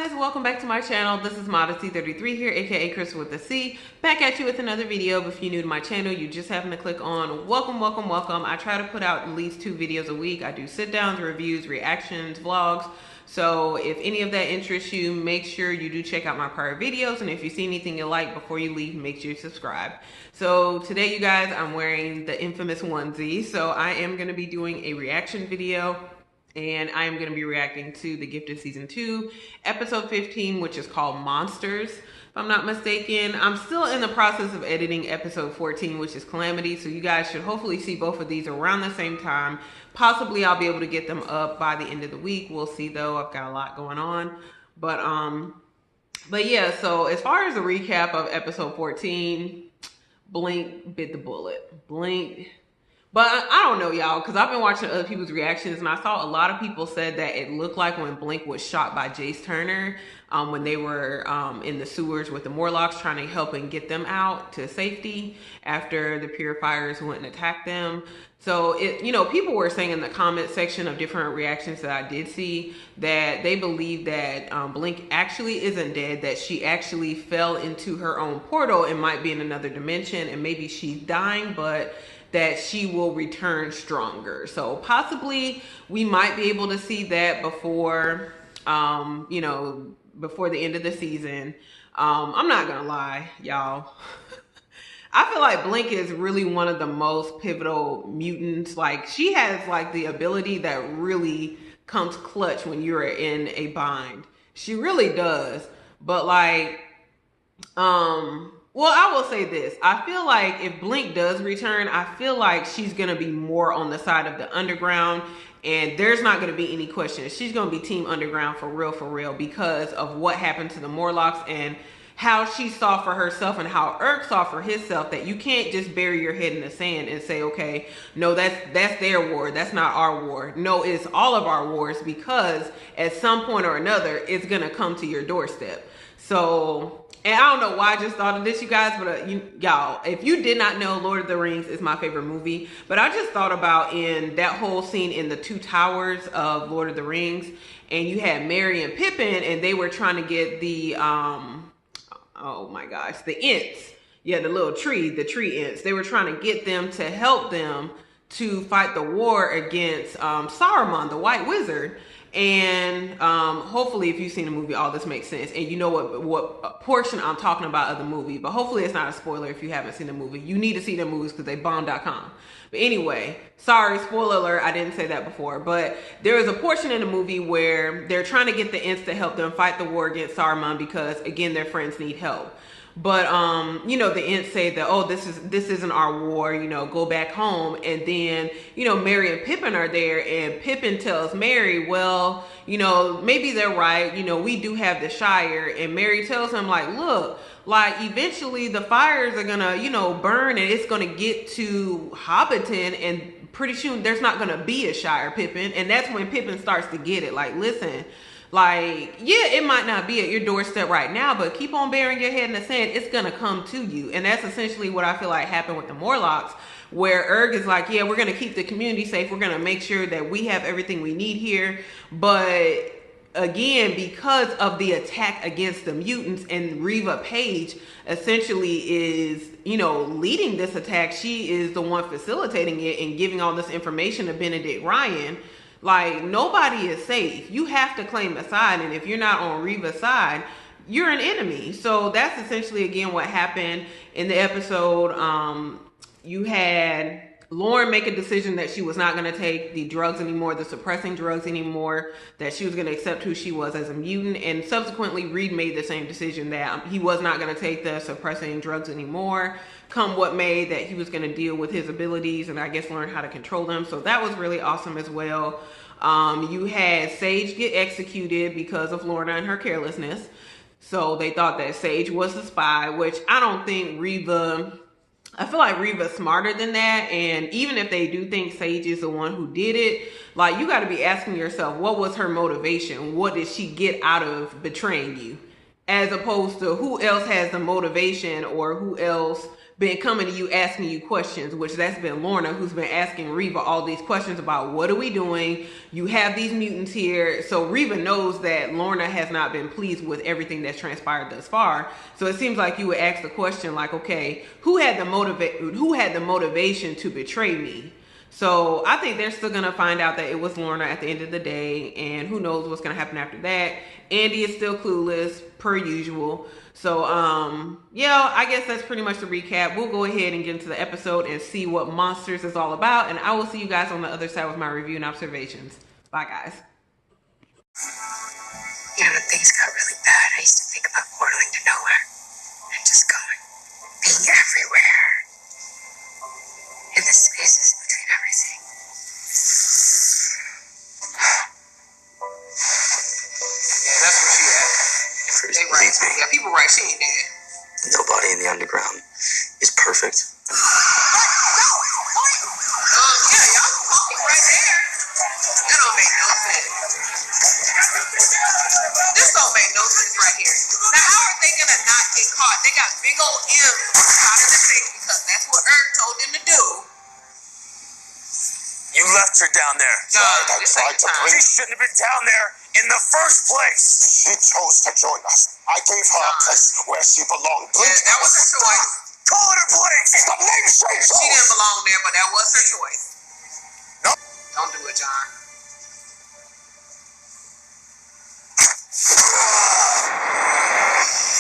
guys, welcome back to my channel. This is Modesty33 here, aka Chris with the C, back at you with another video. If you're new to my channel, you just happen to click on welcome. I try to put out at least 2 videos a week. I do sit downs, reviews, reactions, vlogs. So if any of that interests you, make sure you do check out my prior videos, and if you see anything you like before you leave, make sure you subscribe. So today, you guys, I'm wearing the infamous onesie, so I am going to be doing a reaction video. And I am going to be reacting to The Gifted Season 2, Episode 15, which is called Monsters, if I'm not mistaken. I'm still in the process of editing Episode 14, which is Calamity, so you guys should hopefully see both of these around the same time. Possibly I'll be able to get them up by the end of the week. We'll see, though. I've got a lot going on. But yeah, so as far as a recap of Episode 14, Blink bit the bullet. Blink... But I don't know, y'all, because I've been watching other people's reactions, and I saw a lot of people said that it looked like when Blink was shot by Jace Turner, when they were in the sewers with the Morlocks, trying to help and get them out to safety after the purifiers went and attacked them. So, people were saying in the comment section of different reactions that I did see that they believe that Blink actually isn't dead, that she actually fell into her own portal and might be in another dimension, and maybe she's dying, but that she will return stronger. So possibly we might be able to see that before, before the end of the season. I'm not gonna lie, y'all. I feel like Blink is really one of the most pivotal mutants. Like, she has like the ability that really comes clutch when you're in a bind. She really does. But like, well, I will say this. I feel like if Blink does return, I feel like she's going to be more on the side of the underground, and there's not going to be any questions. She's going to be Team Underground for real, because of what happened to the Morlocks and how she saw for herself and how Urk saw for himself, that you can't just bury your head in the sand and say, okay, no, that's their war. That's not our war. No, it's all of our wars, because at some point or another, it's going to come to your doorstep. So... and I don't know why I just thought of this, you guys, but y'all, if you did not know, Lord of the Rings is my favorite movie. But I just thought about in that whole scene in the 2 towers of Lord of the Rings, and you had Merry and Pippin, and they were trying to get the, oh my gosh, the Ents. Yeah, the tree Ents. They were trying to get them to help them to fight the war against Saruman, the White Wizard. And hopefully, if you've seen the movie, all this makes sense, and you know what portion I'm talking about of the movie. But hopefully it's not a spoiler if you haven't seen the movie. You need to see the movies because they bomb.com. But anyway, sorry, spoiler alert, I didn't say that before. But there is a portion in the movie where they're trying to get the Ents to help them fight the war against Saruman, because again, their friends need help. But the Ents say that, oh, this isn't our war, go back home. And then, Merry and Pippin are there, and Pippin tells Merry, well, maybe they're right, we do have the Shire. And Merry tells him, like, look, like, eventually the fires are gonna, burn, and it's gonna get to Hobbiton, and pretty soon there's not gonna be a Shire, Pippin. And that's when Pippin starts to get it, like, listen, like, yeah, it might not be at your doorstep right now, but keep on burying your head in the sand. It's going to come to you. And that's essentially what I feel like happened with the Morlocks, where Urg is like, yeah, we're going to keep the community safe. We're going to make sure that we have everything we need here. But again, because of the attack against the mutants, and Reva Page essentially is, leading this attack. She is the one facilitating it and giving all this information to Benedict Ryan. Like, nobody is safe. You have to claim a side, and if you're not on Reva's side, you're an enemy. So that's essentially, again, what happened in the episode. You had Lauren make a decision that she was not going to take the drugs anymore, the suppressing drugs anymore, that she was going to accept who she was as a mutant. And subsequently, Reed made the same decision that he was not going to take the suppressing drugs anymore, come what may, that he was going to deal with his abilities and I guess learn how to control them. So that was really awesome as well. You had Sage get executed because of Lorna and her carelessness. So they thought that Sage was the spy, which I don't think Reva... I feel like Reva's smarter than that. And even if they do think Sage is the one who did it, like, you got to be asking yourself, what was her motivation? What did she get out of betraying you? As opposed to who else has the motivation, or who else been coming to you asking you questions, which that's been Lorna who's been asking Reva all these questions about what are we doing? You have these mutants here. So Reva knows that Lorna has not been pleased with everything that's transpired thus far. So it seems like you would ask the question like, okay, who had the motivation to betray me? So I think they're still gonna find out that it was Lorna at the end of the day, and who knows what's gonna happen after that. Andy is still clueless per usual. So yeah, I guess that's pretty much the recap. We'll go ahead and get into the episode and see what Monsters is all about, and I will see you guys on the other side with my review and observations. Bye, guys. You know, when things got really bad, I used to think about portaling to nowhere and just going, being everywhere, in the spaces between everything. Yeah, that's where she at. They right. Yeah, people right. She ain't dead. Nobody in the underground is perfect. Yeah, y'all talking right there. That don't make no sense. This don't make no sense right here. Now, how are they gonna not get caught? They got big old M's out of their face because that's what Earth told them to do. You left her down there. I tried to bring. She shouldn't have been down there in the first place. She chose to join us. I gave her a place where she belonged. Yeah, that was her choice. Call it a place. It's the name she chose. She didn't belong there, but that was her choice. No. Don't do it, John.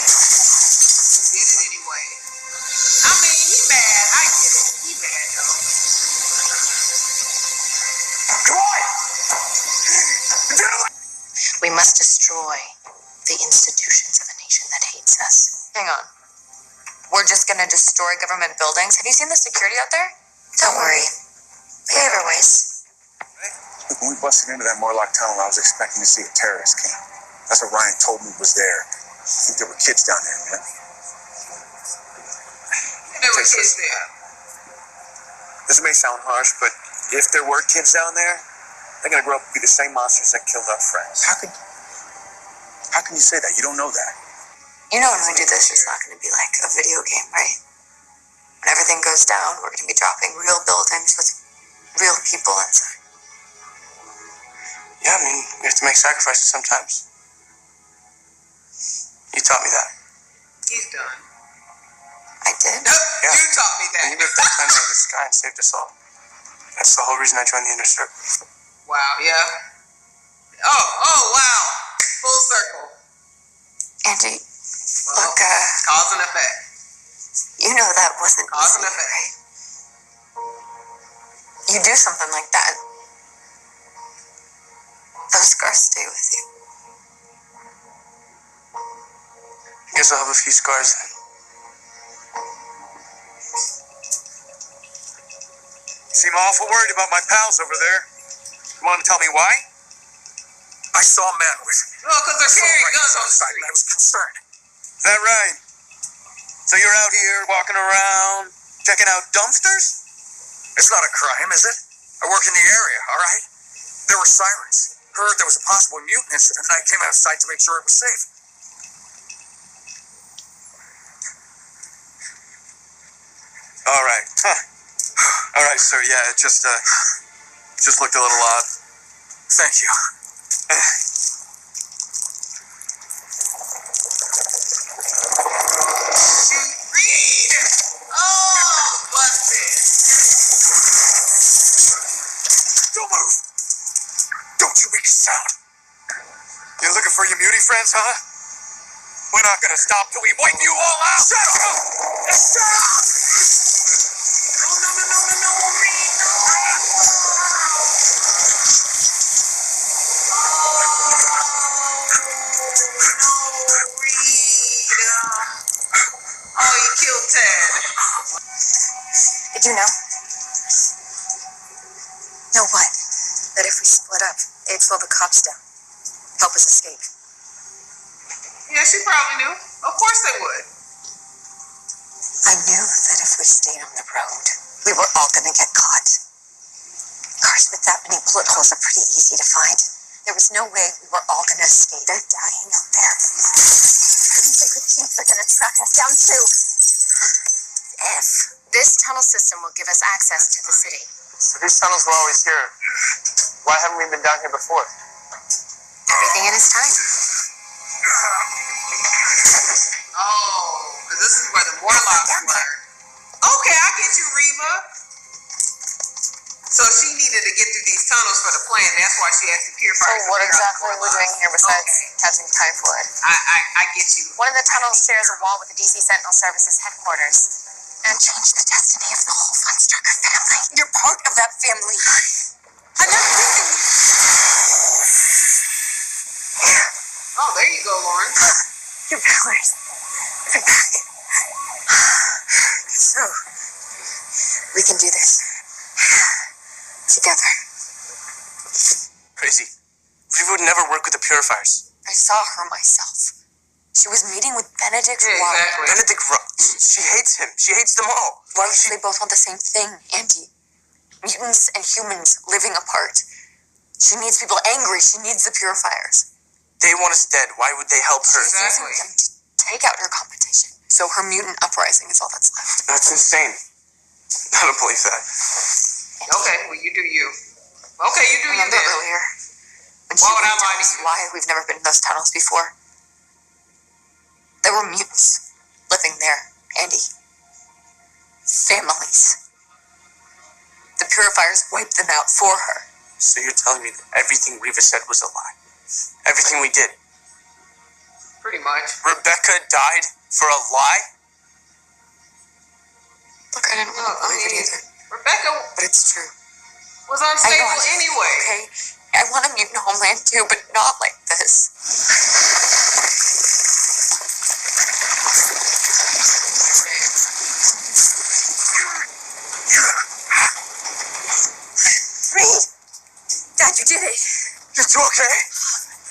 He did it anyway. I mean, he mad. I get it. He mad, though. Come on. Do it. We must destroy the institutions of a nation that hates us. Hang on. We're just gonna destroy government buildings? Have you seen the security out there? Don't worry. We have our ways. When we busted into that Morlock tunnel, I was expecting to see a terrorist camp. That's what Ryan told me was there. I think there were kids down there, man. There were kids there. This may sound harsh, but if there were kids down there, they're gonna grow up to be the same monsters that killed our friends. How can you say that? You don't know that. You know when we do this, it's not gonna be like a video game, right? When everything goes down, we're gonna be dropping real buildings with real people inside. Yeah, I mean, we have to make sacrifices sometimes. You taught me that. He's done. I did? Yeah. You taught me that. And you moved that time out of the sky and saved us all. That's the whole reason I joined the inner circle. Wow, yeah. Oh, wow. Full circle. Andy, Well, look, cause and effect. you know that wasn't Cause easy, and effect. right? You do something like that, those scars stay with you. I guess I'll have a few scars then. Seem awful worried about my pals over there. You want to tell me why? I saw a man with Oh, because they're carrying guns on the outside, street. and I was concerned. Is that right? So you're out here walking around, checking out dumpsters? It's not a crime, is it? I work in the area, all right? There were sirens. Heard there was a possible mutant incident, and I came outside to make sure it was safe. All right. All right, sir. Yeah, it just looked a little odd. Thank you. Read! Oh, busted. Don't move! Don't you make a sound! You're looking for your mutie friends, huh? We're not gonna stop till we wipe you all out! Shut up! Shut up! No, Reed, no. Oh, you killed Ted. Did you know? Know what? That if we split up, they'd slow the cops down. Help us escape. Yeah, she probably knew. Of course they would. I knew that if we stayed on the road, we were all gonna get caught. Cars with that many bullet holes are pretty easy to find. There was no way we were all gonna stay there dying out there. The good teams are gonna track us down too. if. This tunnel system will give us access to the city. So these tunnels were always here. Why haven't we been down here before? Everything in its time. Oh, because this is where the Morlocks were. Okay, I get you, Reva. So she needed to get through these tunnels for the plan. That's why she asked the purifiers. So what exactly are we doing here besides catching typhoid? I get you. One of the tunnels shares a wall with the DC Sentinel Services headquarters. And change the destiny of the whole Funstrucker family. You're part of that family. I'm not leaving. Oh, there you go, Lauren. Your powers. They're back. So, we can do this. Together. Crazy. We would never work with the purifiers. I saw her myself. She was meeting with Benedict Yeah, Roth. exactly. Benedict she hates him. She hates them all. Why don't they both want the same thing, Andy? Mutants and humans living apart. She needs people angry. She needs the purifiers. They want us dead. Why would they help her? She's using them to take out her competition. So her mutant uprising is all that's left. That's insane. I don't believe that. Okay, well, you do you. Okay, you do you Remember then. earlier? When Why she would I wouldn't lie tell to us you? why we've never been in those tunnels before? There were mutants living there, Andy. Families. The purifiers wiped them out for her. So you're telling me that everything Reva said was a lie? Everything we did? Pretty much. Rebecca died for a lie? Look, I didn't want to believe it either. Rebecca But it's true. was I know unstable I'm just- anyway. Okay, I want a mutant homeland too, but not like this. Reed! Dad, you did it! You two okay?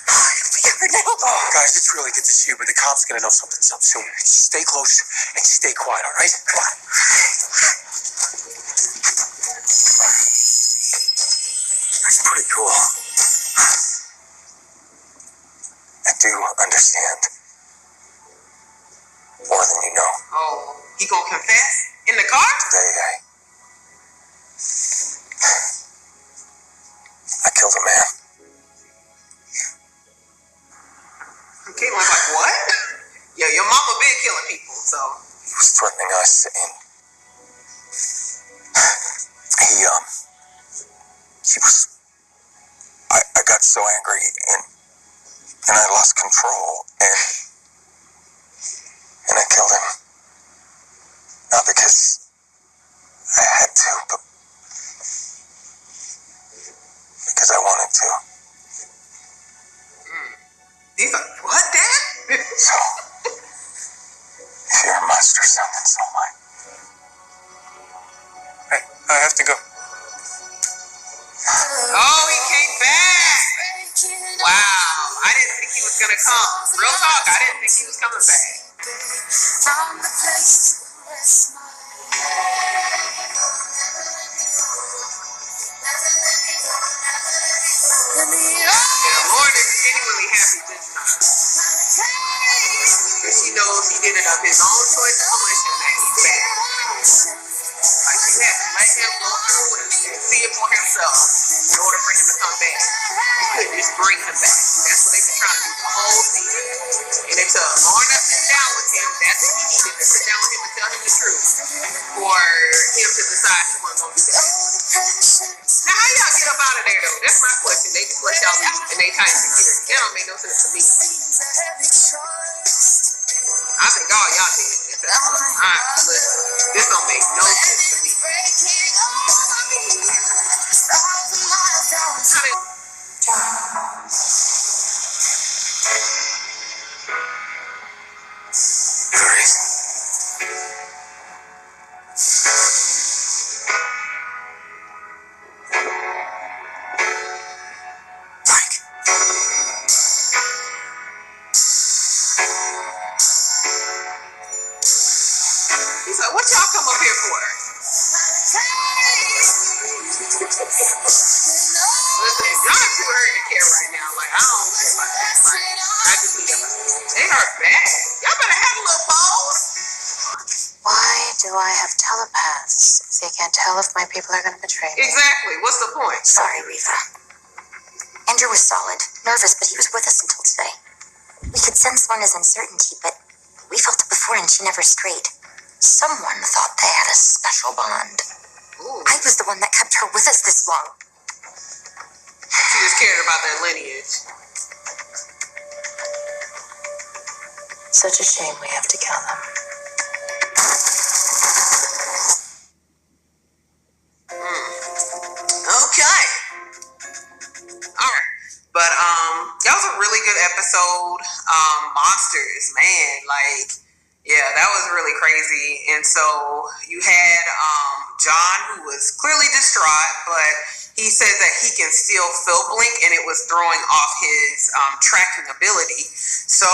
We got her now. Oh, guys, it's really good to see you, but the cop's gonna know something's up soon. Stay close and stay quiet, all right? Come on. That's pretty cool. I do understand more than you know. Oh, he gonna confess? In the car? Today, I killed a man. And Caitlin's like, what? Yeah, your mama been killing people, so. He was threatening us, and he was. I got so angry, and I lost control, and I killed him. Not because I had to, but because I wanted to. He's like, what, Dad? So, if you're a monster son, then so am I. Hey, I have to go. Oh, he came back. Wow, I didn't think he was gonna come. Real talk, I didn't think he was coming back. Yeah, Lauren is genuinely happy this time. Because she knows he did it of his own choice and volition that he's back. Like, you have to let him go through and see it for himself in order for him to come back. You couldn't just bring him back. That's what they've been trying to do the whole season. And it took Lauren to sit down with him. That's what he needed, to sit down with him and tell him the truth. For him to decide he wasn't going to do that. Now, how y'all get up out of there, though? That's my question. They just let y'all leave and they tight security. That don't make no sense to me. I think all y'all did. Listen, this don't make no sense to me. He's like, what y'all come up here for? Listen, y'all too hurt to care right now. Like, I don't care about that. Like, I just need them. They are bad. Y'all better have a little pause. Why do I have telepaths if they can't tell if my people are going to betray me? Exactly. What's the point? Sorry, Reva. Andrew was solid, nervous, but he was with us until today. We could sense Lorna's uncertainty, but we felt it before and she never strayed. Someone thought they had a special bond. Ooh. I was the one that kept her with us this long. She just cared about their lineage. Such a shame we have to kill them. Okay. Alright. But that was a really good episode. Monsters, man, like, yeah, that was really crazy. And so you had John, who was clearly distraught, but he says that he can still feel Blink, and it was throwing off his tracking ability. So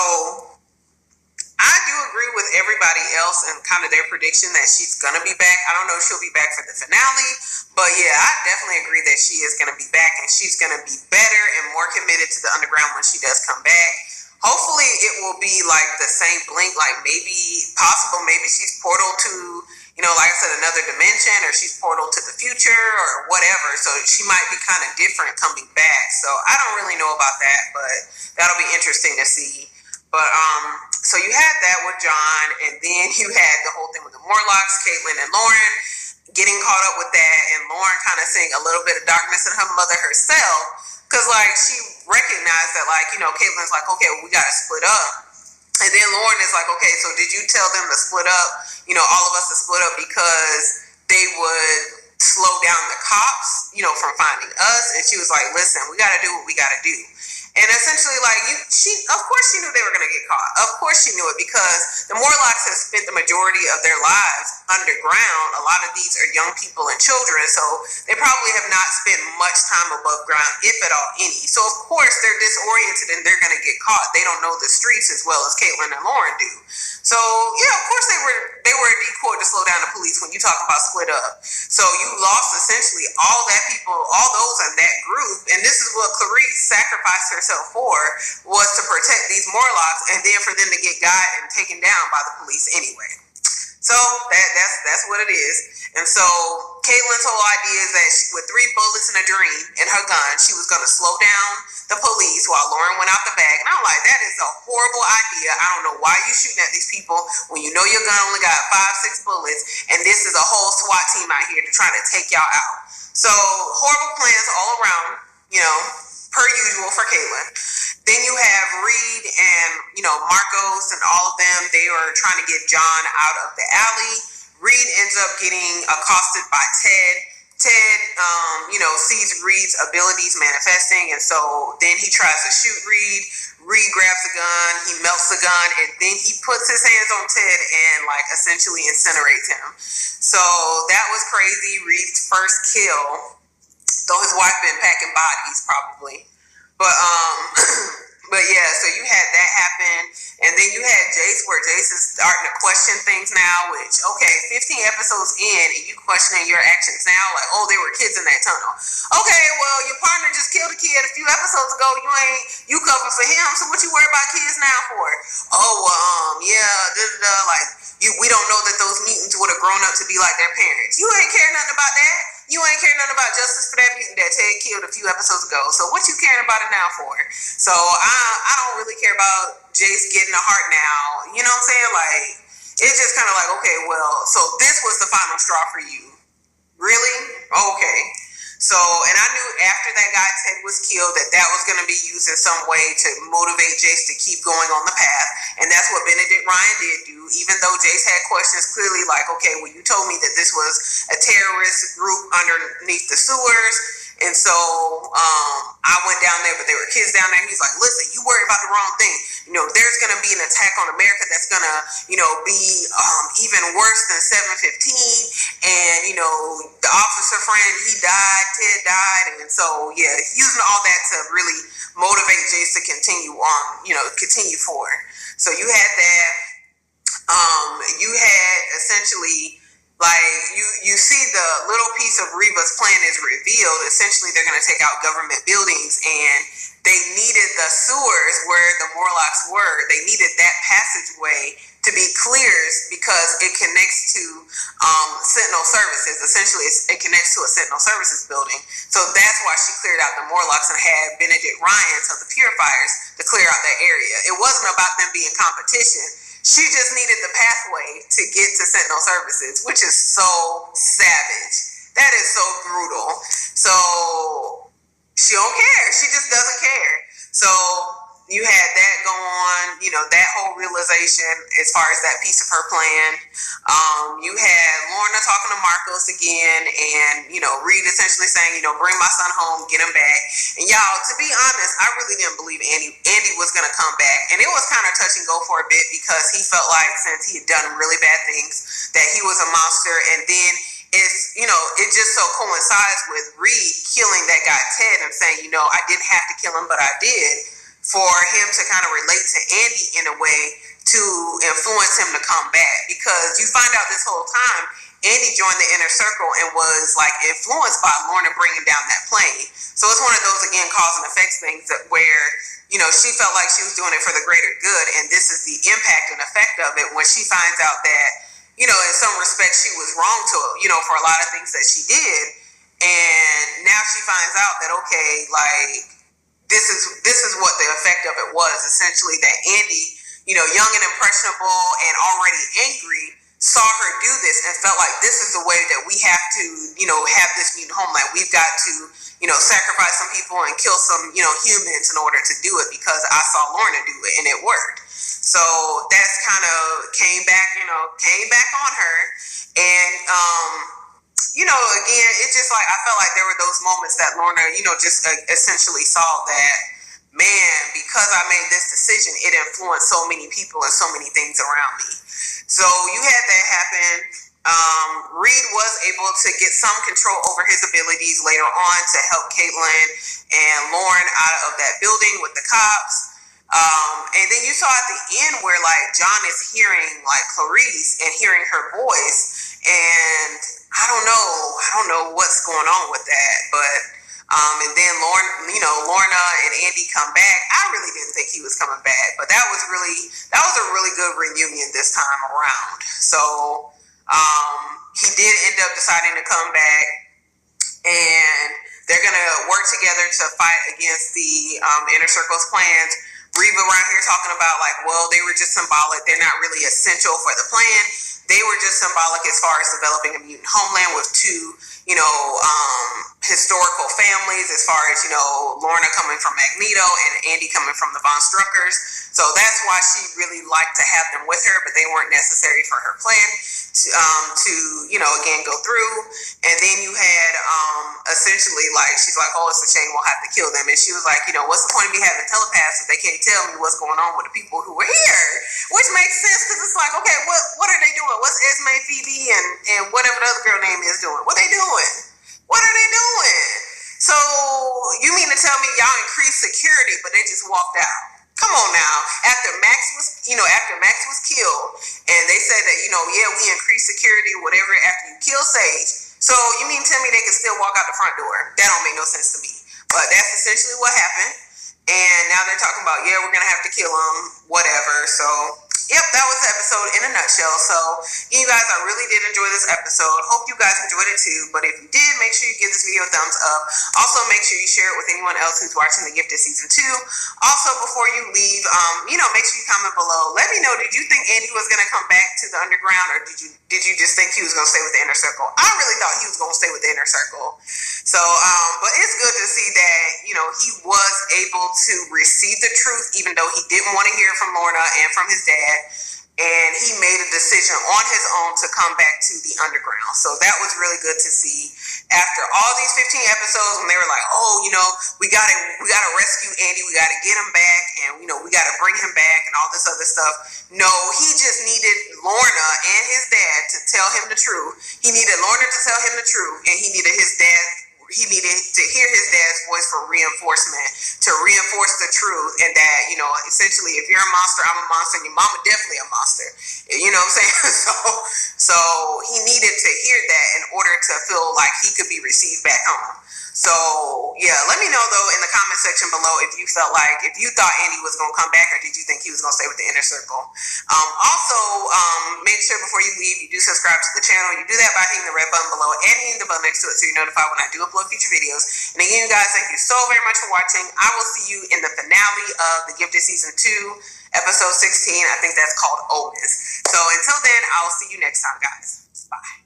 I do agree with everybody else and kind of their prediction that she's going to be back. I don't know if she'll be back for the finale, but yeah, I definitely agree that she is going to be back, and she's going to be better and more committed to the underground when she does come back. Hopefully it will be like the same Blink, like maybe she's portal to, you know, like I said, another dimension, or she's portal to the future or whatever. So she might be kind of different coming back. So I don't really know about that, but that'll be interesting to see. But so you had that with John, and then you had the whole thing with the Morlocks, Caitlin and Lauren getting caught up with that, and Lauren kind of seeing a little bit of darkness in her mother herself. Because, like, she recognized that, like, you know, Caitlin's like, okay, well, we got to split up. And then Lauren is like, okay, so did you tell them to split up, you know, all of us to split up because they would slow down the cops, you know, from finding us? And she was like, listen, we got to do what we got to do. And essentially, like, of course she knew they were going to get caught. Of course she knew it, because the Morlocks have spent the majority of their lives underground. A lot of these are young people and children, so they probably have not spent much time above ground, if at all any. So, of course, they're disoriented and they're going to get caught. They don't know the streets as well as Caitlin and Lauren do. So, yeah, of course they were a decoy to slow down the police when you talk about split up. So you lost essentially all those in that group, and this is what Clarice sacrificed herself for, was to protect these Morlocks, and then for them to get got and taken down by the police anyway. So that's what it is. And so Caitlin's whole idea is that with 3 bullets in a dream in her gun, she was going to slow down the police while Lauren went out the bag. And I'm like, that is a horrible idea. I don't know why you're shooting at these people when you know your gun only got 5-6 bullets, and this is a whole SWAT team out here to try to take y'all out. So horrible plans all around, you know, per usual for Caitlin. Then you have Reed and, you know, Marcos and all of them. They are trying to get John out of the alley. Reed ends up getting accosted by Ted. Ted, you know, sees Reed's abilities manifesting, and so then he tries to shoot Reed. Reed grabs a gun, he melts the gun, and then he puts his hands on Ted and, like, essentially incinerates him. So that was crazy. Reed's first kill, though his wife been packing bodies probably. But yeah, so you had that happen, and then you had Jace, where Jace is starting to question things now, which, okay, 15 episodes in, and you questioning your actions now, like, oh, there were kids in that tunnel. Okay, well, your partner just killed a kid a few episodes ago, you covered for him, so what you worry about kids now for? Oh, yeah, like, we don't know that those mutants would have grown up to be like their parents. You ain't care nothing about that. You ain't care nothing about justice for that mutant that Ted killed a few episodes ago. So what you caring about it now for? So I don't really care about Jace getting a heart now. You know what I'm saying? Like, it's just kind of like, okay, well, so this was the final straw for you. Really? Okay. So, and I knew after that guy Ted was killed that was going to be used in some way to motivate Jace to keep going on the path, and that's what Benedict Ryan did do, even though Jace had questions clearly like, okay, well, you told me that this was a terrorist group underneath the sewers, and so I went down there, but there were kids down there, and he's like, listen, you worry about the wrong thing. You know, there's going to be an attack on America that's going to, you know, be even worse than 7/15, and, you know, the officer friend, he died, Ted died, and so, yeah, using all that to really motivate Jace to continue on, you know, continue forward. So you had that. You had essentially, like, you see the little piece of Reva's plan is revealed. Essentially, they're going to take out government buildings, and they needed the sewers where the Morlocks were. They needed that passageway to be clears because it connects to Sentinel Services. Essentially, it connects to a Sentinel Services building. So that's why she cleared out the Morlocks and had Benedict Ryan, so the Purifiers, to clear out that area. It wasn't about them being competition. She just needed the pathway to get to Sentinel Services, which is so savage. That is so brutal. So she don't care. She just doesn't care. So you had that go on, that whole realization as far as that piece of her plan. You had Lorna talking to Marcos again, and, Reed essentially saying, bring my son home, get him back. And y'all, to be honest, I really didn't believe Andy was going to come back. And it was kind of touch and go for a bit because he felt like since he had done really bad things, that he was a monster. And then it just so coincides with Reed killing that guy Ted and saying, I didn't have to kill him, but I did, for him to kind of relate to Andy in a way to influence him to come back. Because you find out this whole time, Andy joined the inner circle and was like influenced by Lorna bringing down that plane. So it's one of those, again, cause and effects things where, she felt like she was doing it for the greater good. And this is the impact and effect of it when she finds out that, in some respects she was wrong to, for a lot of things that she did. And now she finds out that, okay, like, this is what the effect of it was, essentially, that Andy, young and impressionable and already angry, saw her do this and felt like this is the way that we have to, have this mutant homeland. We've got to, sacrifice some people and kill some, humans in order to do it because I saw Lorna do it and it worked. So that's kind of came back on her. And, again, it's just like, I felt like there were those moments that Lorna, just essentially saw that, man, because I made this decision, it influenced so many people and so many things around me. So you had that happen. Reed was able to get some control over his abilities later on to help Caitlin and Lauren out of that building with the cops. And then you saw at the end where, like, John is hearing, like, Clarice and hearing her voice, and I don't know what's going on with that, but and then Lorna and Andy come back. I really didn't think he was coming back, but that was a really good reunion this time around. So he did end up deciding to come back, and they're gonna work together to fight against the Inner Circle's plans. Reva around here talking about, like, well, they were just symbolic. They're not really essential for the plan. They were just symbolic as far as developing a mutant homeland with two, historical families, as far as, Lorna coming from Magneto and Andy coming from the Von Struckers. So that's why she really liked to have them with her, but they weren't necessary for her plan to again, go through. And then you had essentially, like, she's like, oh, it's a shame we'll have to kill them. And she was like, what's the point of me having telepaths if they can't tell me what's going on with the people who were here? Which makes sense, because it's like, okay, what are they doing? What's Esme, Phoebe, and whatever the other girl name is doing? What are they doing? What are they doing? So you mean to tell me y'all increased security, but they just walked out? Come on now. After Max was killed, and they said that, we increased security, whatever, after you kill Sage. So you mean to tell me they can still walk out the front door? That don't make no sense to me. But that's essentially what happened. And now they're talking about, we're going to have to kill them, whatever. So, yep, that was the episode in a nutshell. So, you guys, I really did enjoy this episode. Hope you guys enjoyed it too. But if you did, make sure you give this video a thumbs up. Also, make sure you share it with anyone else who's watching The Gifted Season 2. Also, before you leave, make sure you comment below. Let me know, did you think Andy was going to come back to the underground, or did you just think he was going to stay with the Inner Circle? I really thought he was going to stay with the Inner Circle. So, but it's good to see that, he was able to receive the truth, even though he didn't want to hear from Lorna and from his dad. And he made a decision on his own to come back to the underground. So that was really good to see. After all these 15 episodes, when they were like, oh, we gotta rescue Andy, we gotta get him back, and we gotta bring him back and all this other stuff. No, he just needed Lorna and his dad to tell him the truth. He needed Lorna to tell him the truth, and he needed to hear his dad's voice for reinforcement, to reinforce the truth, and that, essentially, if you're a monster, I'm a monster, and your mama definitely a monster. You know what I'm saying? So he needed to hear that in order to feel like he could be received back home. So yeah, let me know though in the comment section below if you thought Andy was gonna come back, or did you think he was gonna stay with the inner circle. Also, make sure before you leave you do subscribe to the channel. You do that by hitting the red button below and hitting the button next to it so you're notified when I do upload future videos. And again, you guys, thank you so very much for watching. I will see you in the finale of The Gifted Season 2, episode 16. I think that's called Omens. So until then, I'll see you next time, guys. Bye.